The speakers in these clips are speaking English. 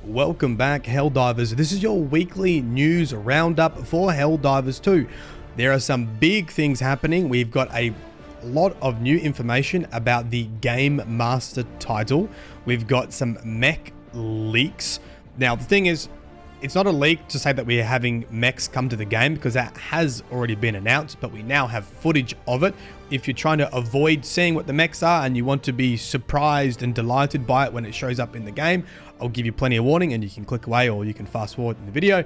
Welcome back, Helldivers. This is your weekly news roundup for Helldivers 2. There are some big things happening. We've got a lot of new information about the Game Master title. We've got some mech leaks. Now, the thing is, it's not a leak to say that we're having mechs come to the game because that has already been announced, but we now have footage of it. If you're trying to avoid seeing what the mechs are and you want to be surprised and delighted by it when it shows up in the game, I'll give you plenty of warning and you can click away or you can fast forward in the video.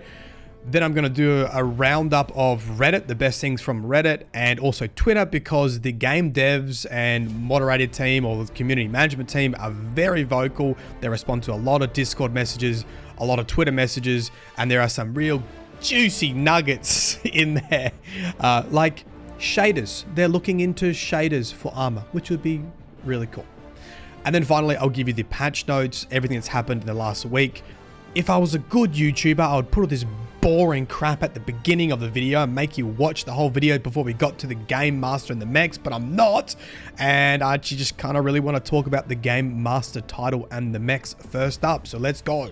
Then I'm going to do a roundup of Reddit, the best things from Reddit, and also Twitter, because the game devs and moderator team or the community management team are very vocal. They respond to a lot of Discord messages, a lot of Twitter messages, and there are some real juicy nuggets in there. Like shaders. They're looking into shaders for armor, which would be really cool. And then finally, I'll give you the patch notes, everything that's happened in the last week. If I was a good YouTuber, I would put all this boring crap at the beginning of the video and make you watch the whole video before we got to the Game Master and the mechs, but I'm not. And I actually just kind of really want to talk about the Game Master title and the mechs first up, so let's go.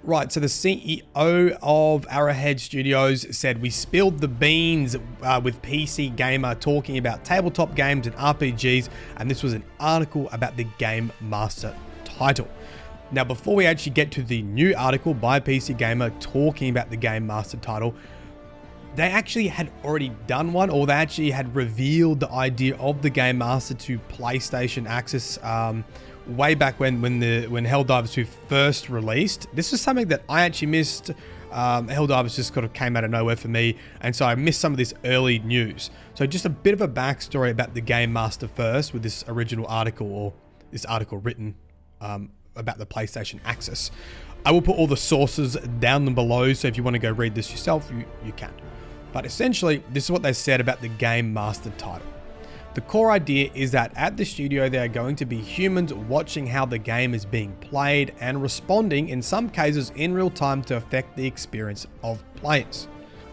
Right, so the CEO of Arrowhead Studios said we spilled the beans with PC Gamer talking about tabletop games and RPGs, and this was an article about the Game Master title. Now, before we actually get to the new article by PC Gamer talking about the Game Master title, they actually had already done one, or they actually had revealed the idea of the Game Master to PlayStation Access way back when Helldivers 2 first released. This was something that I actually missed. Helldivers just kind of came out of nowhere for me, and so I missed some of this early news. So just a bit of a backstory about the Game Master first with this original article, or this article written about the PlayStation Access. I will put all the sources down below, so if you want to go read this yourself, you can. But essentially, this is what they said about the Game Master title. The core idea is that at the studio, there are going to be humans watching how the game is being played and responding, in some cases in real time, to affect the experience of players.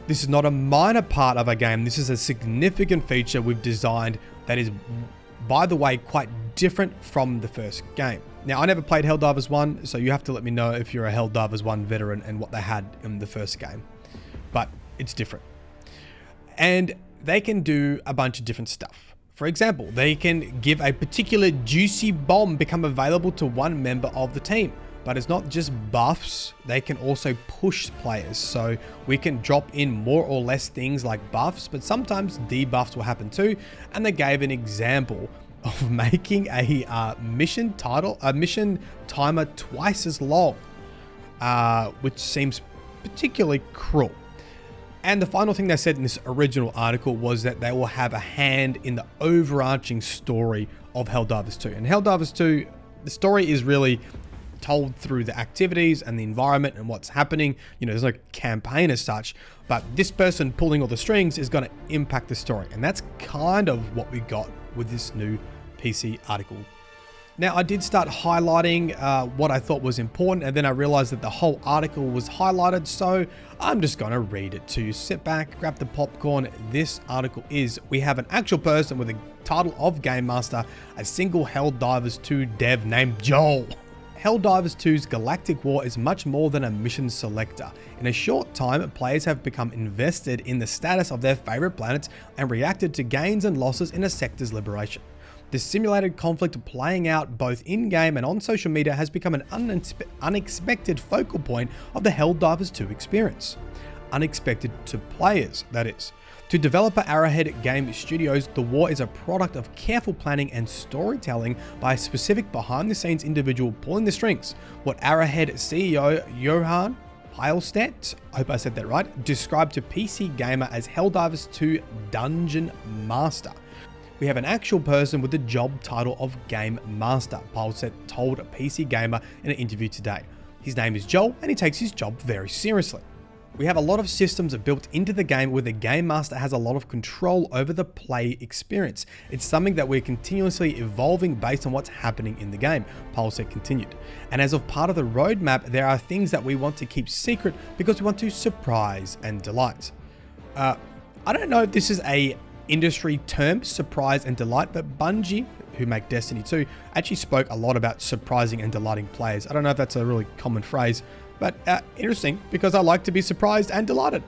This is not a minor part of a game. This is a significant feature we've designed that is, by the way, quite different from the first game. Now, I never played Helldivers 1, so you have to let me know if you're a Helldivers 1 veteran and what they had in the first game. But it's different. And they can do a bunch of different stuff. For example, they can give a particular juicy bomb become available to one member of the team. But it's not just buffs, they can also push players. So we can drop in more or less things like buffs, but sometimes debuffs will happen too. And they gave an example of making a mission timer twice as long, which seems particularly cruel. And the final thing they said in this original article was that they will have a hand in the overarching story of Helldivers 2. And Helldivers 2, the story is really told through the activities and the environment and what's happening. You know, there's no campaign as such, but this person pulling all the strings is going to impact the story. And that's kind of what we got with this new PC article. Now, I did start highlighting what I thought was important, and then I realized that the whole article was highlighted, so I'm just going to read it to you. Sit back, grab the popcorn. This article is, we have an actual person with a title of Game Master, a single Helldivers 2 dev named Joel. Helldivers 2's Galactic War is much more than a mission selector. In a short time, players have become invested in the status of their favorite planets and reacted to gains and losses in a sector's liberation. This simulated conflict playing out both in-game and on social media has become an unexpected focal point of the Helldivers 2 experience. Unexpected to players, that is. To developer Arrowhead Game Studios, the war is a product of careful planning and storytelling by a specific behind-the-scenes individual pulling the strings. What Arrowhead CEO Johan Heilstedt, I hope I said that right, described to PC Gamer as Helldivers 2 Dungeon Master. We have an actual person with the job title of Game Master, Heilstedt told PC Gamer in an interview today. His name is Joel, and he takes his job very seriously. We have a lot of systems built into the game where the Game Master has a lot of control over the play experience. It's something that we're continuously evolving based on what's happening in the game, Heilstedt continued. And as of part of the roadmap, there are things that we want to keep secret because we want to surprise and delight. I don't know if this is a industry term, surprise and delight, but Bungie who make Destiny 2, actually spoke a lot about surprising and delighting players. I don't know if that's a really common phrase, but interesting, because I like to be surprised and delighted.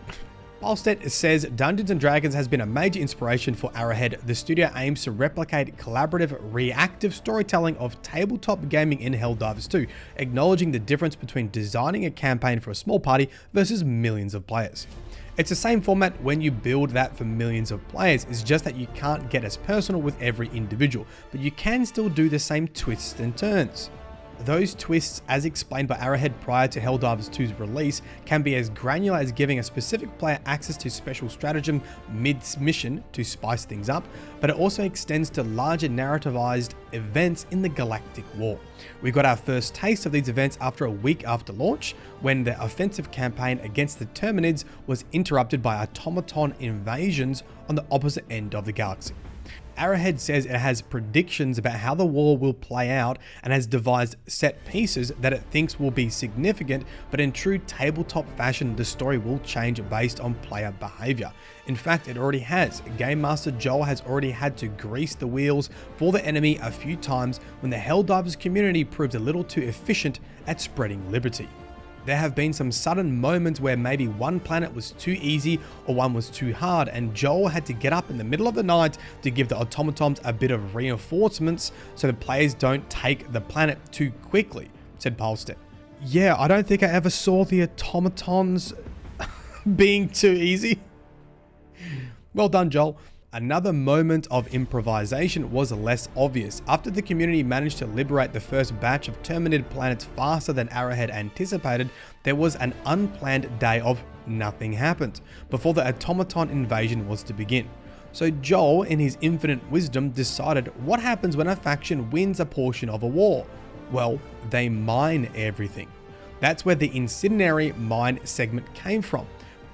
Palstead says Dungeons & Dragons has been a major inspiration for Arrowhead. The studio aims to replicate collaborative, reactive storytelling of tabletop gaming in Helldivers 2, acknowledging the difference between designing a campaign for a small party versus millions of players. It's the same format when you build that for millions of players, it's just that you can't get as personal with every individual, but you can still do the same twists and turns. Those twists, as explained by Arrowhead prior to Helldivers 2's release, can be as granular as giving a specific player access to special stratagem mid-mission to spice things up, but it also extends to larger narrativized events in the Galactic War. We got our first taste of these events after a week after launch, when the offensive campaign against the Terminids was interrupted by automaton invasions on the opposite end of the galaxy. Arrowhead says it has predictions about how the war will play out and has devised set pieces that it thinks will be significant, but in true tabletop fashion, the story will change based on player behavior. In fact, it already has. Game Master Joel has already had to grease the wheels for the enemy a few times when the Helldivers community proved a little too efficient at spreading liberty. There have been some sudden moments where maybe one planet was too easy or one was too hard, and Joel had to get up in the middle of the night to give the automatons a bit of reinforcements so the players don't take the planet too quickly, said Palstead. Yeah, I don't think I ever saw the automatons being too easy. Well done, Joel. Another moment of improvisation was less obvious. After the community managed to liberate the first batch of Terminid planets faster than Arrowhead anticipated, there was an unplanned day of nothing happened before the automaton invasion was to begin. So Joel, in his infinite wisdom, decided what happens when a faction wins a portion of a war. Well, they mine everything. That's where the incendiary mine segment came from.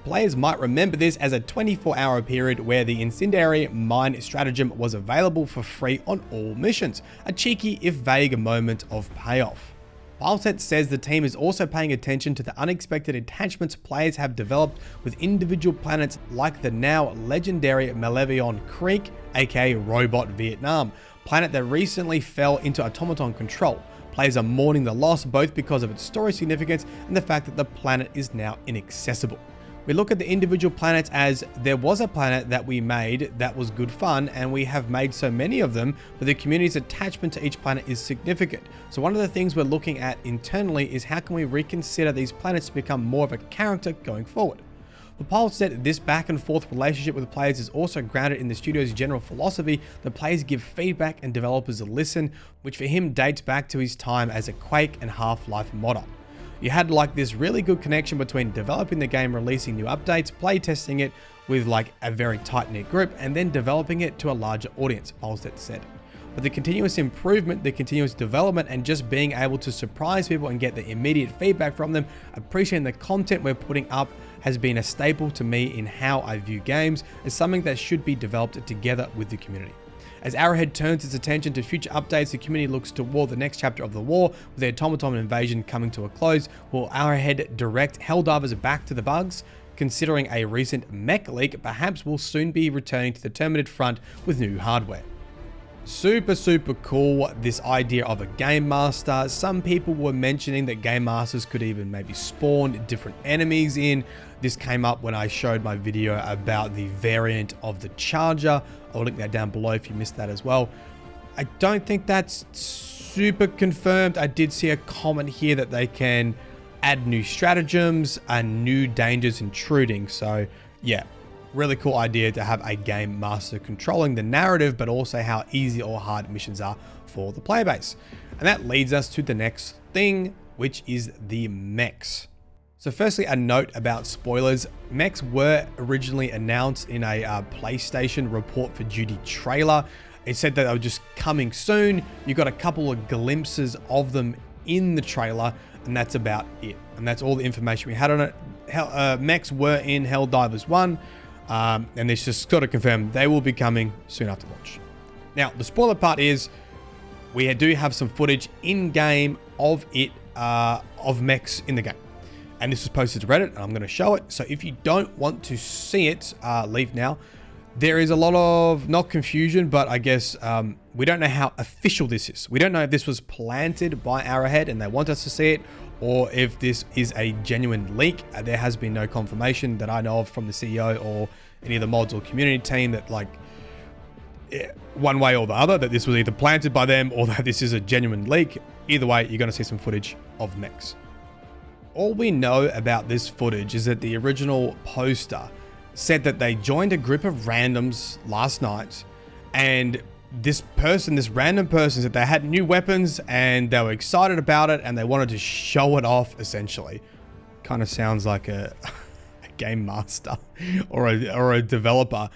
Players might remember this as a 24-hour period where the incendiary mine stratagem was available for free on all missions, a cheeky if vague moment of payoff. Palstead says the team is also paying attention to the unexpected attachments players have developed with individual planets like the now legendary Malevion Creek, aka Robot Vietnam, planet that recently fell into automaton control. Players are mourning the loss both because of its story significance and the fact that the planet is now inaccessible. We look at the individual planets as there was a planet that we made that was good fun, and we have made so many of them, but the community's attachment to each planet is significant. So one of the things we're looking at internally is how can we reconsider these planets to become more of a character going forward. The Pole said this back and forth relationship with players is also grounded in the studio's general philosophy that players give feedback and developers listen, which for him dates back to his time as a Quake and Half-Life modder. You had like this really good connection between developing the game, releasing new updates, playtesting it with like a very tight-knit group, and then developing it to a larger audience, Polstead said. But the continuous improvement, the continuous development, and just being able to surprise people and get the immediate feedback from them, appreciating the content we're putting up, has been a staple to me in how I view games as something that should be developed together with the community. As Arrowhead turns its attention to future updates, the community looks toward the next chapter of the war, with the automaton invasion coming to a close. Will Arrowhead direct Helldivers back to the bugs? Considering a recent mech leak, perhaps we'll soon be returning to the Terminid front with new hardware. Super cool, this idea of a game master. Some people were mentioning that game masters could even maybe spawn different enemies in. This came up when I showed my video about the variant of the charger. I'll link that down below if you missed that as well. I don't think that's super confirmed. I did see a comment here that they can add new stratagems and new dangers intruding. So yeah, really cool idea to have a game master controlling the narrative, but also how easy or hard missions are for the player base. And that leads us to the next thing, which is the mechs. So firstly, a note about spoilers. Mechs were originally announced in a PlayStation Report for Duty trailer. It said that they were just coming soon. You got a couple of glimpses of them in the trailer, and that's about it. And that's all the information we had on it. Mechs were in Helldivers 1, and it's just got to confirm they will be coming soon after launch. Now, the spoiler part is we do have some footage in-game of it, of mechs in the game. And this was posted to Reddit, and I'm going to show it. So if you don't want to see it, leave now. There is a lot of, not confusion, but I guess we don't know how official this is. We don't know if this was planted by Arrowhead and they want us to see it, or if this is a genuine leak. There has been no confirmation that I know of from the CEO or any of the mods or community team that, like, one way or the other, that this was either planted by them or that this is a genuine leak. Either way, you're going to see some footage of mechs. All we know about this footage is that the original poster said that they joined a group of randoms last night, and this random person said they had new weapons and they were excited about it and they wanted to show it off, essentially. Kind of sounds like a game master or a developer,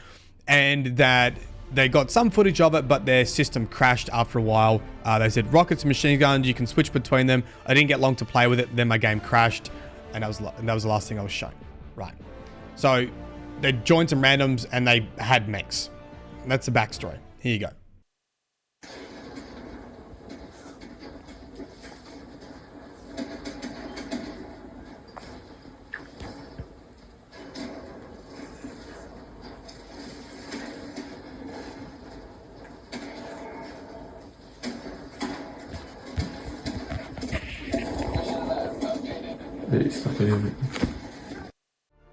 and that they got some footage of it, but their system crashed after a while. They said rockets and machine guns, you can switch between them. I didn't get long to play with it, then my game crashed, and that was the last thing I was shown. Right. So they joined some randoms and they had mechs. That's the backstory. Here you go.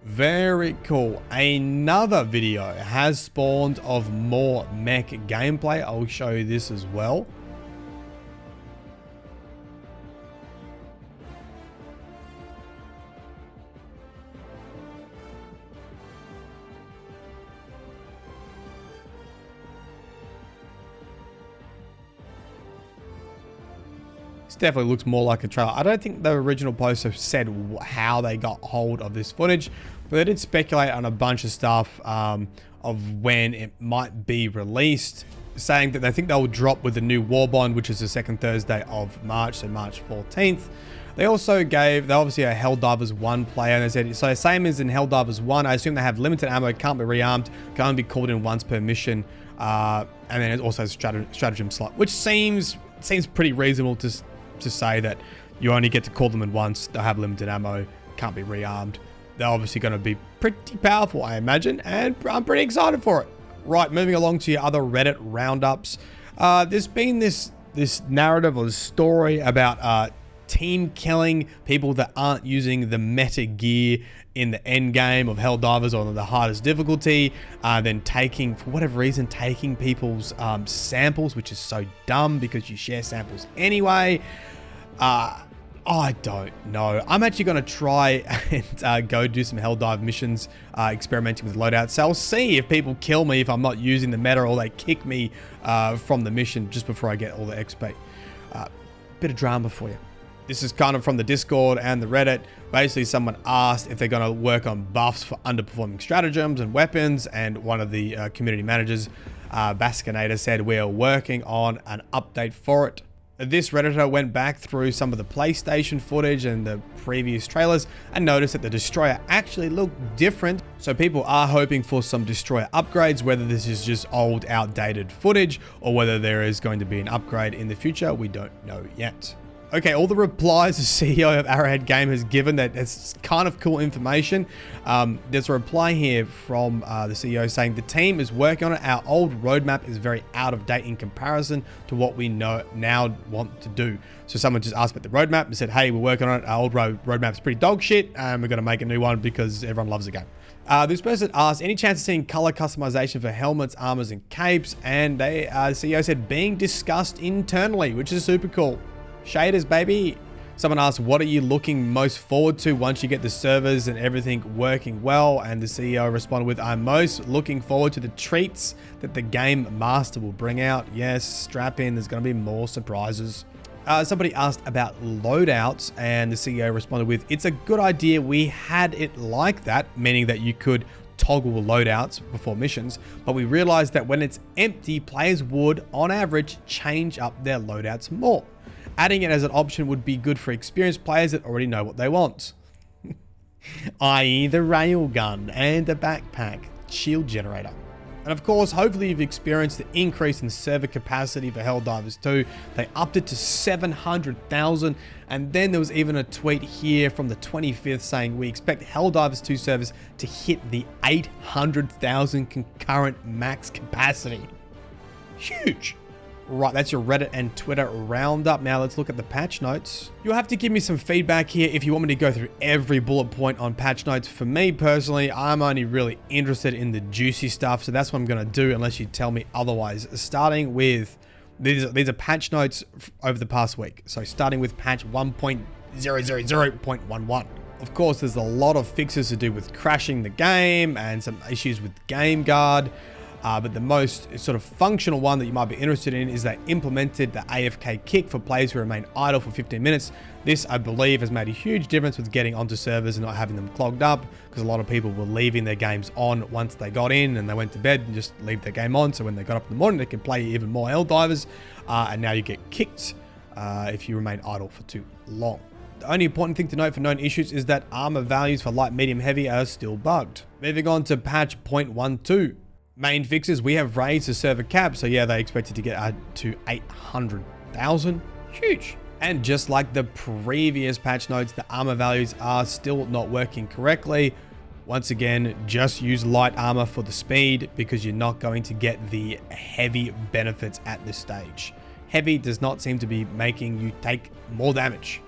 Very cool. Another video has spawned of more mech gameplay. I'll show you this as well. This definitely looks more like a trailer. I don't think the original poster said how they got hold of this footage, but they did speculate on a bunch of stuff of when it might be released, saying that they think they'll drop with the new War Bond, which is the second Thursday of March, so March 14th. They also gave, they obviously are Helldivers 1 player, and they said, so same as in Helldivers 1, I assume they have limited ammo, can't be rearmed, can only be called in once per mission, and then it also has a stratagem slot, which seems pretty reasonable to say that you only get to call them in once, they'll have limited ammo, can't be rearmed. They're obviously going to be pretty powerful, I imagine, and I'm pretty excited for it. Right, moving along to your other Reddit roundups. There's been this narrative or story about team killing people that aren't using the meta gear in the end game of Helldivers or the hardest difficulty, then for whatever reason, taking people's samples, which is so dumb because you share samples anyway. I don't know. I'm actually going to try and go do some Helldive missions, experimenting with loadouts. So I'll see if people kill me if I'm not using the meta, or they kick me from the mission just before I get all the XP. Bit of drama for you. This is kind of from the Discord and the Reddit. Basically, someone asked if they're going to work on buffs for underperforming stratagems and weapons, and one of the community managers, Baskinator, said we're working on an update for it. This Redditor went back through some of the PlayStation footage and the previous trailers and noticed that the Destroyer actually looked different. So people are hoping for some Destroyer upgrades, whether this is just old, outdated footage or whether there is going to be an upgrade in the future. We don't know yet. Okay, all the replies the CEO of Arrowhead Game has given, that it's kind of cool information. There's a reply here from the CEO saying the team is working on it. Our old roadmap is very out of date in comparison to what we now want to do. So someone just asked about the roadmap and said, hey, we're working on it. Our old roadmap's pretty dog shit, and we're going to make a new one because everyone loves the game. This person asked, any chance of seeing color customization for helmets, armors, and capes? And the CEO said, being discussed internally, which is super cool. Shaders, baby. Someone asked, what are you looking most forward to once you get the servers and everything working well? And the CEO responded with, I'm most looking forward to the treats that the game master will bring out. Yes, strap in, there's going to be more surprises. Somebody asked about loadouts, and the CEO responded with, it's a good idea. We had it like that, meaning that you could toggle loadouts before missions, but we realized that when it's empty, players would, on average, change up their loadouts more. Adding it as an option would be good for experienced players that already know what they want. i.e. the railgun and the backpack shield generator. And of course, hopefully you've experienced the increase in server capacity for Helldivers 2. They upped it to 700,000. And then there was even a tweet here from the 25th saying we expect Helldivers 2 servers to hit the 800,000 concurrent max capacity. Huge. Right, that's your Reddit and Twitter roundup. Now let's look at the patch notes. You'll have to give me some feedback here if you want me to go through every bullet point on patch notes. For me personally, I'm only really interested in the juicy stuff, so that's what I'm going to do unless you tell me otherwise. Starting with, these are patch notes over the past week. So starting with patch 1.000.11. Of course, there's a lot of fixes to do with crashing the game and some issues with Game Guard. But the most sort of functional one that you might be interested in is they implemented the AFK kick for players who remain idle for 15 minutes. This, I believe, has made a huge difference with getting onto servers and not having them clogged up, because a lot of people were leaving their games on once they got in and they went to bed and just leave their game on. So when they got up in the morning, they could play even more Helldivers. And now you get kicked if you remain idle for too long. The only important thing to note for known issues is that armor values for light, medium, heavy are still bugged. Moving on to patch 0.12. Main fixes, we have raised the server cap, so yeah, they expected to get to 800,000. Huge. And just like the previous patch notes, the armor values are still not working correctly. Once again, just use light armor for the speed because you're not going to get the heavy benefits at this stage. Heavy does not seem to be making you take more damage,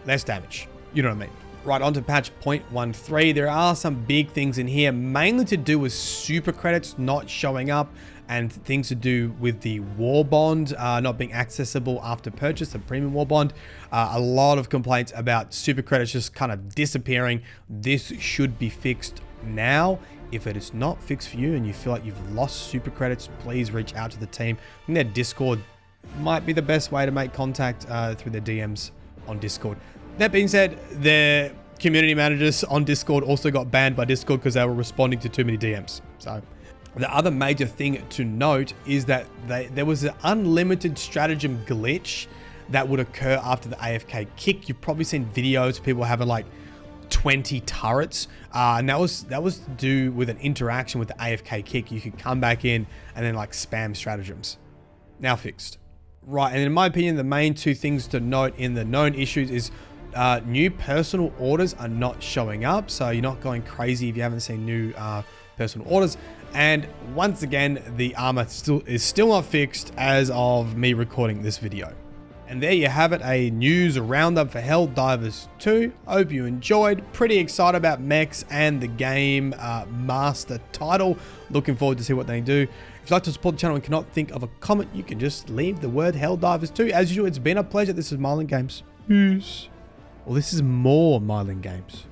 less damage. You know what I mean? Right, on to patch 0.13. There are some big things in here, mainly to do with super credits not showing up and things to do with the war bond not being accessible after purchase, the premium war bond. A lot of complaints about super credits just kind of disappearing. This should be fixed now. If it is not fixed for you and you feel like you've lost super credits, please reach out to the team. I think their Discord might be the best way to make contact through their DMs on Discord. That being said, their community managers on Discord also got banned by Discord because they were responding to too many DMs. So the other major thing to note is that there was an unlimited stratagem glitch that would occur after the AFK kick. You've probably seen videos of people having like 20 turrets, and that was to do with an interaction with the AFK kick. You could come back in and then like spam stratagems. Now fixed. Right, and in my opinion, the main two things to note in the known issues is new personal orders are not showing up, so you're not going crazy if you haven't seen new personal orders. And once again, the armor is still not fixed as of me recording this video. And there you have it, a news roundup for Helldivers 2. Hope you enjoyed. Pretty excited about Mechs and the game master title. Looking forward to see what they do. If you'd like to support the channel and cannot think of a comment, you can just leave the word Helldivers 2. As usual, it's been a pleasure. This is Myelin Games. Peace. Well, this is more Myelin Games.